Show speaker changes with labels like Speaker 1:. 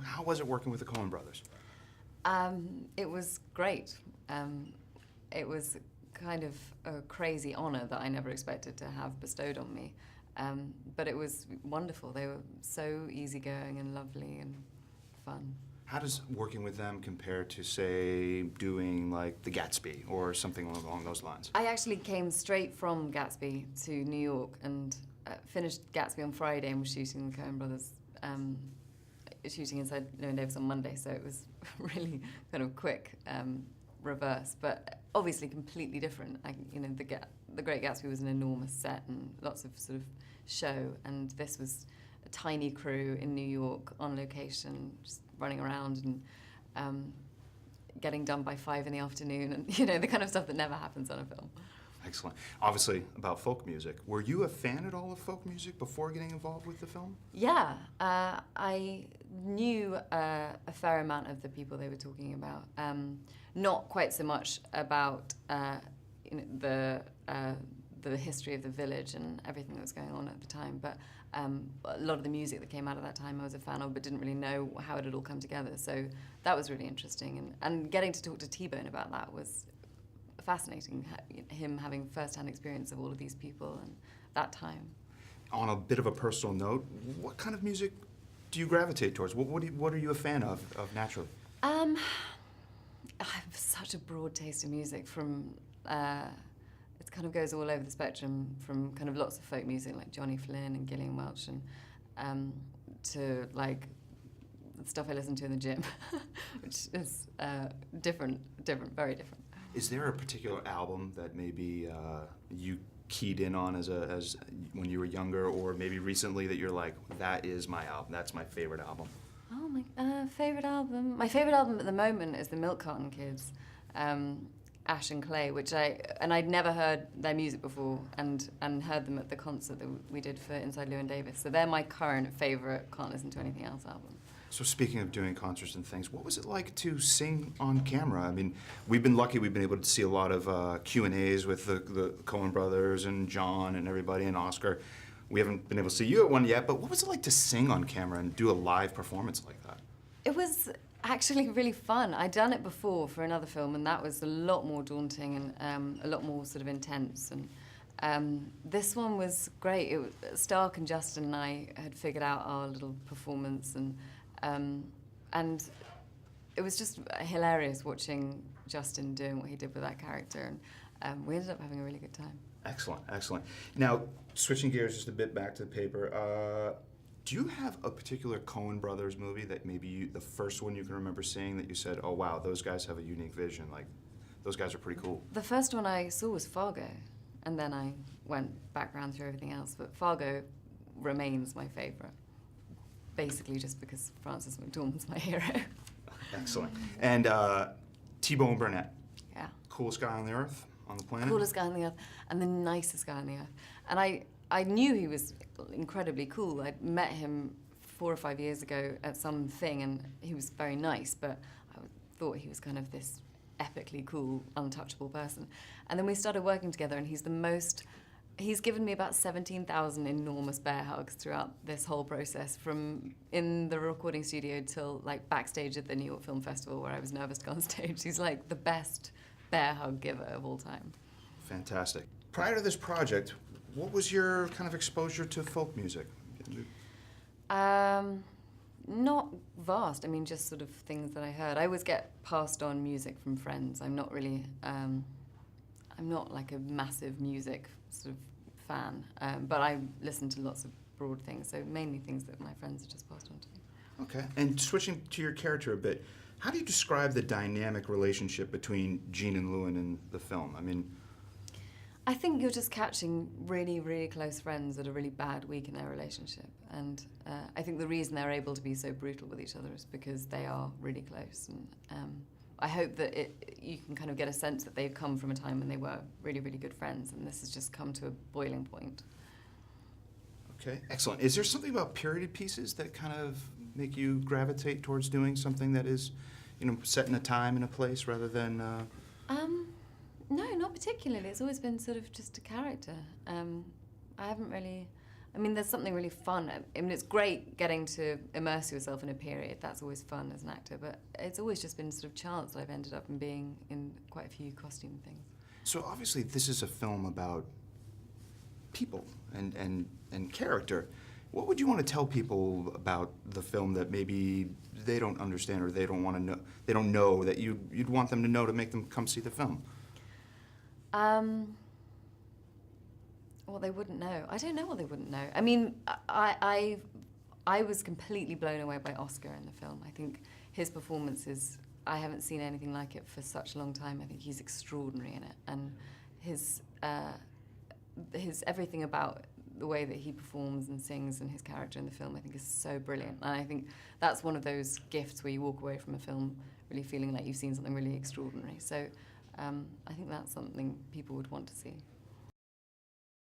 Speaker 1: How was it working with the Coen brothers?
Speaker 2: It was great. It was kind of a crazy honor that I never expected to have bestowed on me. But it was wonderful. They were so easygoing and lovely and fun.
Speaker 1: How does working with them compare to, say, doing like The Gatsby or something along those lines?
Speaker 2: I actually came straight from Gatsby to New York and finished Gatsby on Friday and was shooting the Coen brothers, shooting InsideLlewynDavis on Monday, so it was really kind of quick reverse, but obviously completely different. The Great Gatsby was an enormous set and lots of sort of show, and this was a tiny crew in New York on location, just running around and getting done by 5 in the afternoon, and the kind of stuff that never happens on a film.
Speaker 1: Excellent. Obviously, about folk music. Were you a fan at all of folk music before getting involved with the film?
Speaker 2: Yeah, I knew a fair amount of the people they were talking about. Not quite so much about the history of the village and everything that was going on at the time, but a lot of the music that came out of that time I was a fan of, but didn't really know how it had all come together. So that was really interesting, and getting to talk to T-Bone about that was fascinating, him having first-hand experience of all of these people and that time.
Speaker 1: On a bit of a personal note, what kind of music do you gravitate towards? What are you a fan of naturally?
Speaker 2: I have such a broad taste in music, from it kind of goes all over the spectrum, from kind of lots of folk music like Johnny Flynn and Gillian Welch, and to like the stuff I listen to in the gym, which is different, very different.
Speaker 1: Is there a particular album that maybe you keyed in on as when you were younger, or maybe recently, that you're like, that is my album, that's my favorite album?
Speaker 2: Oh, my favorite album. My favorite album at the moment is the Milk Carton Kids, Ash and Clay, which I'd never heard their music before, and heard them at the concert that we did for InsideLlewynDavis. So they're my current favorite, can't listen to anything else album.
Speaker 1: So speaking of doing concerts and things, what was it like to sing on camera? I mean, we've been lucky, we've been able to see a lot of Q&As with the Coen brothers and John and everybody and Oscar. We haven't been able to see you at one yet, but what was it like to sing on camera and do a live performance like that?
Speaker 2: It was actually really fun. I'd done it before for another film, and that was a lot more daunting and a lot more sort of intense. And this one was great. Stark and Justin and I had figured out our little performance, and it was just hilarious watching Justin doing what he did with that character, and we ended up having a really good time.
Speaker 1: Excellent, excellent. Now, switching gears just a bit back to the paper, do you have a particular Coen brothers movie that maybe the first one you can remember seeing that you said, oh wow, those guys have a unique vision, like those guys are pretty cool?
Speaker 2: The first one I saw was Fargo, and then I went back round through everything else, but Fargo remains my favorite. Basically just because Frances McDormand's my hero.
Speaker 1: Excellent. And T-Bone Burnett.
Speaker 2: Yeah.
Speaker 1: Coolest guy on the earth, on the planet?
Speaker 2: Coolest guy on the earth, and the nicest guy on the earth. And I knew he was incredibly cool. I'd met him 4 or 5 years ago at some thing, and he was very nice, but I thought he was kind of this epically cool, untouchable person. And then we started working together, and he's given me about 17,000 enormous bear hugs throughout this whole process, from in the recording studio till like backstage at the New York Film Festival where I was nervous to go on stage. He's like the best bear hug giver of all time.
Speaker 1: Fantastic. Prior to this project, what was your kind of exposure to folk music?
Speaker 2: Not vast. I mean, just sort of things that I heard. I always get passed on music from friends. I'm not really, I'm not like a massive music sort of fan, but I listen to lots of broad things, so mainly things that my friends have just passed on to me.
Speaker 1: Okay, and switching to your character a bit, how do you describe the dynamic relationship between Gene and Llewyn in the film? I mean,
Speaker 2: I think you're just catching really, really close friends at a really bad week in their relationship, and I think the reason they're able to be so brutal with each other is because they are really close, and I hope that you can kind of get a sense that they've come from a time when they were really, really good friends, and this has just come to a boiling point.
Speaker 1: Okay, excellent. Is there something about period pieces that kind of make you gravitate towards doing something that is, set in a time and a place rather than... No,
Speaker 2: not particularly. It's always been sort of just a character. I I mean, there's something really fun. I mean, it's great getting to immerse yourself in a period. That's always fun as an actor. But it's always just been sort of chance that I've ended up in being in quite a few costume things.
Speaker 1: So obviously this is a film about people and character. What would you want to tell people about the film that maybe they don't understand or they don't want to know? They don't know that you'd want them to know to make them come see the film.
Speaker 2: Well, they wouldn't know. I don't know what they wouldn't know. I mean, I was completely blown away by Oscar in the film. I think his performance is, I haven't seen anything like it for such a long time. I think he's extraordinary in it. And his everything about the way that he performs and sings and his character in the film, I think is so brilliant. And I think that's one of those gifts where you walk away from a film really feeling like you've seen something really extraordinary. So I think that's something people would want to see.